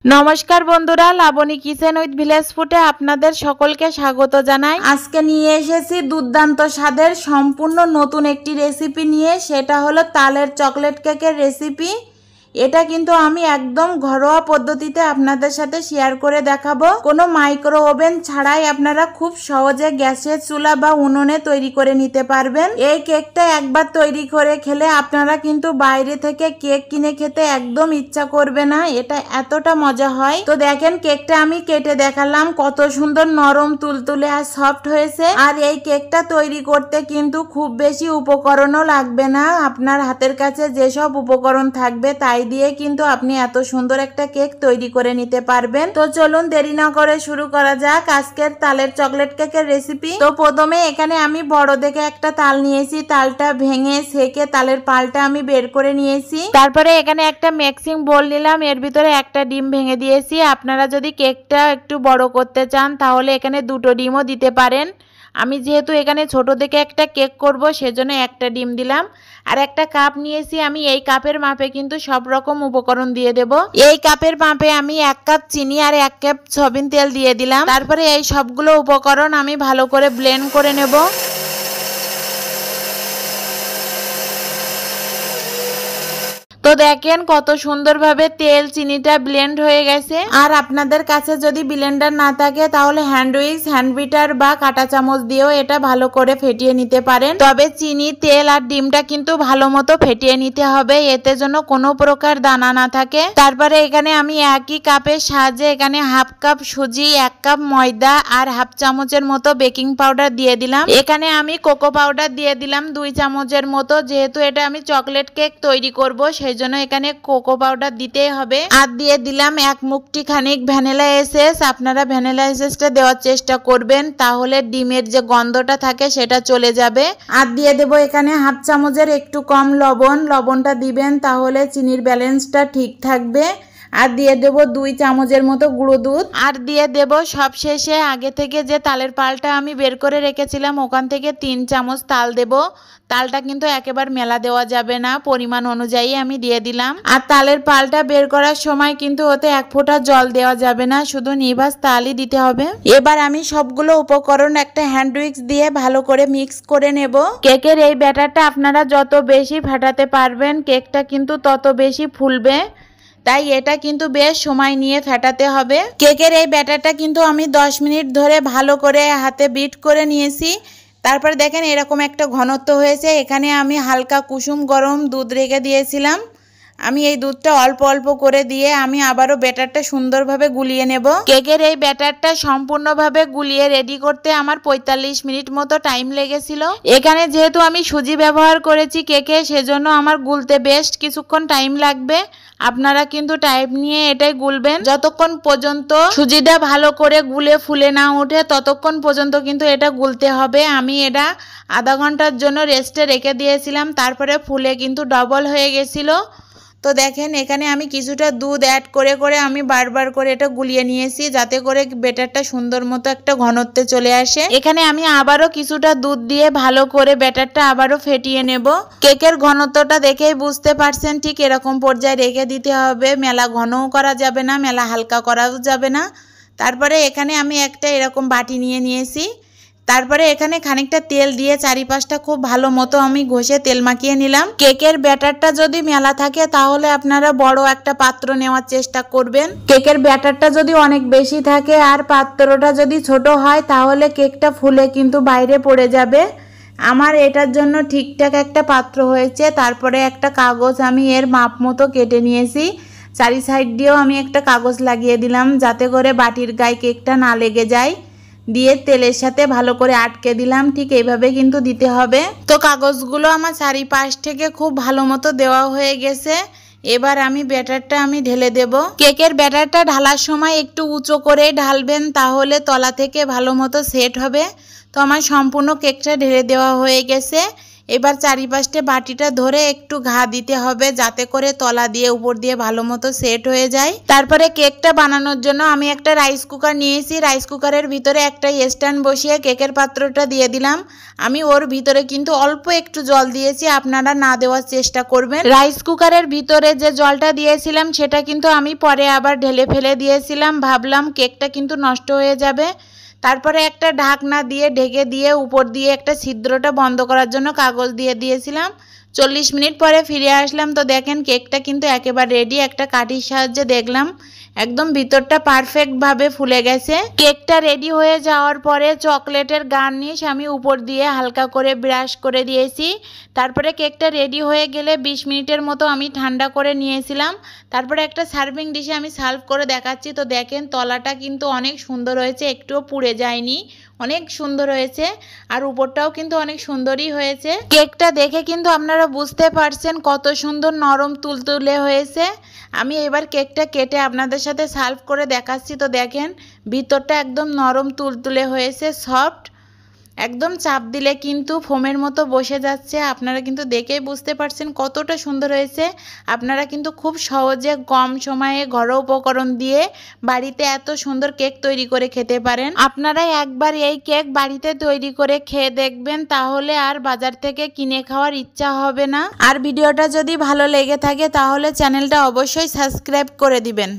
নমস্কার বন্ধুরা, Laboni kitchen with village ফুডে আপনাদের সকলকে স্বাগত জানাই। আজকে নিয়ে এসেছি দুর্দান্ত স্বাদের সম্পূর্ণ নতুন একটি রেসিপি নিয়ে, সেটা হলো তালের চকলেট কেকের রেসিপি। এটা কিন্তু আমি একদম ঘরোয়া পদ্ধতিতে আপনাদের সাথে শেয়ার করে দেখাবো। কোনো মাইক্রো ওভেন ছাড়াই আপনারা খুব সহজে গ্যাসের চুলা বা উনুনে তৈরি করে নিতে পারবেন। এই কেকটা একবার তৈরি করে খেলে আপনারা কিন্তু বাইরে থেকে কেক কিনে খেতে একদম ইচ্ছা করবে না, এটা এতটা মজা হয়। তো দেখেন কেকটা আমি কেটে দেখালাম, কত সুন্দর নরম তুলতুলে আর সফট হয়েছে। আর এই কেকটা তৈরি করতে কিন্তু খুব বেশি উপকরণও লাগবে না, আপনার হাতের কাছে যেসব উপকরণ থাকবে তাই দিয়ে কিন্তু আপনি এত সুন্দর একটা কেক তৈরি করে নিতে পারবেন। তো চলুন দেরি না করে শুরু করা যাক আজকের তালের চকলেট কেকের রেসিপি। তো প্রথমে এখানে আমি বড় দেখে একটা তাল নিয়েছি, তালটা ভেঙে সেকে তালের পালটা আমি বের করে নিয়েছি। তারপরে এখানে একটা মিক্সিং বোল নিলাম, এর ভিতরে একটা ডিম ভেঙে দিয়েছি। আপনারা যদি কেকটা একটু বড় করতে চান তাহলে এখানে দুটো ডিমও দিতে পারেন। আমি যেহেতু এখানে ছোট দেখে একটা কেক করব সেজন্য একটা ডিম দিলাম। আর একটা কাপ নিয়েছি, আমি এই কাপের মাপে কিন্তু সব রকম উপকরণ দিয়ে দেব। এই কাপের মাপে আমি 1 কাপ চিনি আর 1 কাপ সয়াবিন তেল দিয়ে দিলাম। তারপরে এই সবগুলো উপকরণ আমি ভালো করে ব্লেন্ড করে নেব। তো দেখেন কত সুন্দরভাবে তেল চিনিটা ব্লেন্ড হয়ে গেছে। আর আপনাদের কাছে যদি ব্লেন্ডার না থাকে তাহলে হ্যান্ড উইক্স, হ্যান্ড বিটার বা কাঁটা চামচ দিয়েও এটা ভালো করে ফেটিয়ে নিতে পারেন। তবে চিনি, তেল আর ডিমটা কিন্তু ভালো মতো ফেটিয়ে নিতে হবে, এতে যেন কোনো প্রকার দানা না থাকে। তারপরে এখানে আমি একই কাপের সাহায্যে এখানে 1/2 কাপ সুজি, 1 কাপ ময়দা আর 1/2 চামচের মতো বেকিং পাউডার দিয়ে দিলাম। এখানে আমি কোকো পাউডার দিয়ে দিলাম 2 চামচের মতো, যেহেতু এটা আমি চকলেট কেক তৈরি করব জন্য এখানে কোকো পাউডার দিতেই হবে। আর দিয়ে দিলাম 1 মুঠি খানিক ভ্যানিলা এসেন্স। আপনারা ভ্যানিলা এসেন্সটা দেওয়ার চেষ্টা করবেন, তাহলে ডিমের যে গন্ধটা থাকে সেটা চলে যাবে। আর দিয়ে দেব এখানে 1/2 চামচের একটু কম লবণ। লবণটা দিবেন তাহলে চিনির ব্যালেন্সটা ঠিক থাকবে। আর দিয়ে দেব 2 চামচের মতো গুঁড়ো দুধ। আর দিয়ে দেব সবশেষে আগে থেকে যে তালের পালটা আমি বের করে রেখেছিলাম ওখান থেকে 3 চামচ তাল দেব। তালটা কিন্তু একেবারে মেলা দেওয়া যাবে না, পরিমাণ অনুযায়ী আমি দিয়ে দিলাম। আর তালের পালটা বের করার সময় কিন্তু ওতে 1 ফোঁটা জল দেওয়া যাবে না, শুধু নিভাস তালই দিতে হবে। এবার আমি সবগুলো উপকরণ একটা হ্যান্ড উইক্স দিয়ে ভালো করে মিক্স করে নেব। কেকের এই ব্যাটারটা আপনারা যত বেশি ফাটাতে পারবেন কেকটা কিন্তু তত বেশি ফুলবে, তাই এটা কিন্তু বেশ সময় নিয়ে ফাটাতে হবে। কেকের এই ব্যাটারটা কিন্তু আমি 10 মিনিট ধরে ভালো করে হাতে বিট করে নিয়েছি। তারপরে দেখেন এরকম একটা ঘনত্ব হয়েছে। এখানে আমি হালকা কুসুম গরম দুধ রেখে দিয়েছিলাম। আমি এই দুধটা অল্প অল্প করে দিয়ে আমি আবারও ব্যাটারটা সুন্দরভাবে গুলিয়ে নেব। কেকের এই ব্যাটারটা সম্পূর্ণভাবে গুলিয়ে রেডি করতে আমার 45 মিনিট মতো টাইম লেগেছিল। এখানে যেহেতু আমি সুজি ব্যবহার করেছি কেকে, সেজন্য আমার গুলতে বেশ কিছুক্ষণ টাইম লাগবে। আপনারা কিন্তু টাইম নিয়ে এটাই গুলবেন, যতক্ষণ পর্যন্ত সুজিটা ভালো করে গুলে ফুলে না ওঠে ততক্ষণ পর্যন্ত কিন্তু এটা গুলতে হবে। আমি এটা আধা ঘন্টার জন্য রেস্টে রেখে দিয়েছিলাম, তারপরে ফুলে কিন্তু ডবল হয়ে গেছিল। তো দেখেন এখানে আমি কিছুটা দুধ অ্যাড করে করে আমি বারবার করে এটা গুলিয়ে নিয়েছি, যাতে করে ব্যাটারটা সুন্দর মতো একটা ঘনত্বে চলে আসে। এখানে আমি আবারও কিছুটা দুধ দিয়ে ভালো করে ব্যাটারটা আবারও ফেটিয়ে নেব। কেকের ঘনত্বটা দেখেই বুঝতে পারছেন, ঠিক এরকম পর্যায়ে রেখে দিতে হবে। মেলা ঘনও করা যাবে না, মেলা হালকা করাও যাবে না। তারপরে এখানে আমি একটা এরকম বাটি নিয়ে নিয়েছি। তারপরে এখানে খানিকটা তেল দিয়ে চারিপাশটা খুব ভালো মতো আমি ঘষে তেল মাখিয়ে নিলাম। কেকের ব্যাটারটা যদি মেলা থাকে তাহলে আপনারা বড় একটা পাত্র নেওয়ার চেষ্টা করবেন। কেকের ব্যাটারটা যদি অনেক বেশি থাকে আর পাত্রটা যদি ছোট হয় তাহলে কেকটা ফুলে কিন্তু বাইরে পড়ে যাবে। আমার এটার জন্য ঠিকঠাক একটা পাত্র হয়েছে। তারপরে একটা কাগজ আমি এর মাপ মতো কেটে নিয়েছি। চারি সাইড দিয়েও আমি একটা কাগজ লাগিয়ে দিলাম, যাতে করে বাটির গায়ে কেকটা না লেগে যায়। দিয়ে তেলের সাথে ভালো করে আটকে দিলাম, ঠিক এইভাবে কিন্তু দিতে হবে। তো কাগজগুলো আমার চারিপাশ থেকে খুব ভালো মতো দেওয়া হয়ে গেছে। এবার আমি ব্যাটারটা ঢেলে দেব। কেকের ব্যাটারটা ঢালার সময় একটু উঁচু করে ঢালবেন, তাহলে তলা থেকে ভালো মতো সেট হবে। তো আমার সম্পূর্ণ কেকটা ঢেলে দেওয়া হয়ে গেছে। এবার চারিপাশে বাটিটা ধরে একটু ঘা দিতে হবে যাতে করে তলা দিয়ে উপর দিয়ে ভালো মতো সেট হয়ে যায়। তারপরে কেকটা বানানোর জন্য আমি একটা রাইস কুকার নিয়েছি। রাইস কুকারের ভিতরে একটা স্ট্যান্ড বসিয়ে কেকের পাত্রটা দিয়ে দিলাম। আমি ওর ভিতরে কিন্তু অল্প একটু জল দিয়েছি, আপনারা না দেওয়ার চেষ্টা করবেন। রাইস কুকারের ভিতরে যে জলটা দিয়েছিলাম সেটা কিন্তু আমি পরে আবার ঢেলে ফেলে দিয়েছিলাম, ভাবলাম কেকটা কিন্তু নষ্ট হয়ে যাবে। তারপরে একটা ঢাকনা দিয়ে ঢেকে দিয়ে উপর দিয়ে একটা ছিদ্রটা বন্ধ করার জন্য কাগজ দিয়ে দিয়েছিলাম। 40 মিনিট পরে ফিরে আসলাম, তো দেখেন কেকটা কিন্তু একেবারে রেডি। একটা কাঠির সাহায্যে দেখলাম একদম ভিতরটা পারফেক্টভাবে ফুলে গেছে। কেকটা রেডি হয়ে যাওয়ার পরে চকলেটের গার্নিশ আমি উপর দিয়ে হালকা করে ব্রাশ করে দিয়েছি। তারপরে কেকটা রেডি হয়ে গেলে 20 মিনিটের মতো আমি ঠান্ডা করে নিয়েছিলাম। তারপরে একটা সার্ভিং ডিশে আমি সার্ভ করে দেখাচ্ছি। তো দেখেন তলাটা কিন্তু অনেক সুন্দর হয়েছে, একটুও পুড়ে যায়নি, অনেক সুন্দর হয়েছে। আর উপরটাও কিন্তু অনেক সুন্দরই হয়েছে। কেকটা দেখে কিন্তু আপনারা বুঝতে পারছেন কত সুন্দর নরম তুলতুলে হয়েছে। আমি এবার কেকটা কেটে আপনাদের সাথে সার্ভ করে দেখাচ্ছি। তো দেখেন ভিতরটা একদম নরম তুলতুলে হয়েছে, সফট, একদম চাপ দিলে কিন্তু ফোমের মতো বসে যাচ্ছে। আপনারা কিন্তু দেখেই বুঝতে পারছেন কতটা সুন্দর হয়েছে। আপনারা কিন্তু খুব সহজে কম সময়ে ঘরোয়া উপকরণ দিয়ে বাড়িতে এত সুন্দর কেক তৈরি করে খেতে পারেন। আপনারা একবার এই কেক বাড়িতে তৈরি করে খেয়ে দেখবেন, তাহলে আর বাজার থেকে কিনে খাওয়ার ইচ্ছা হবে না। আর ভিডিওটা যদি ভালো লেগে থাকে তাহলে চ্যানেলটা অবশ্যই সাবস্ক্রাইব করে দিবেন।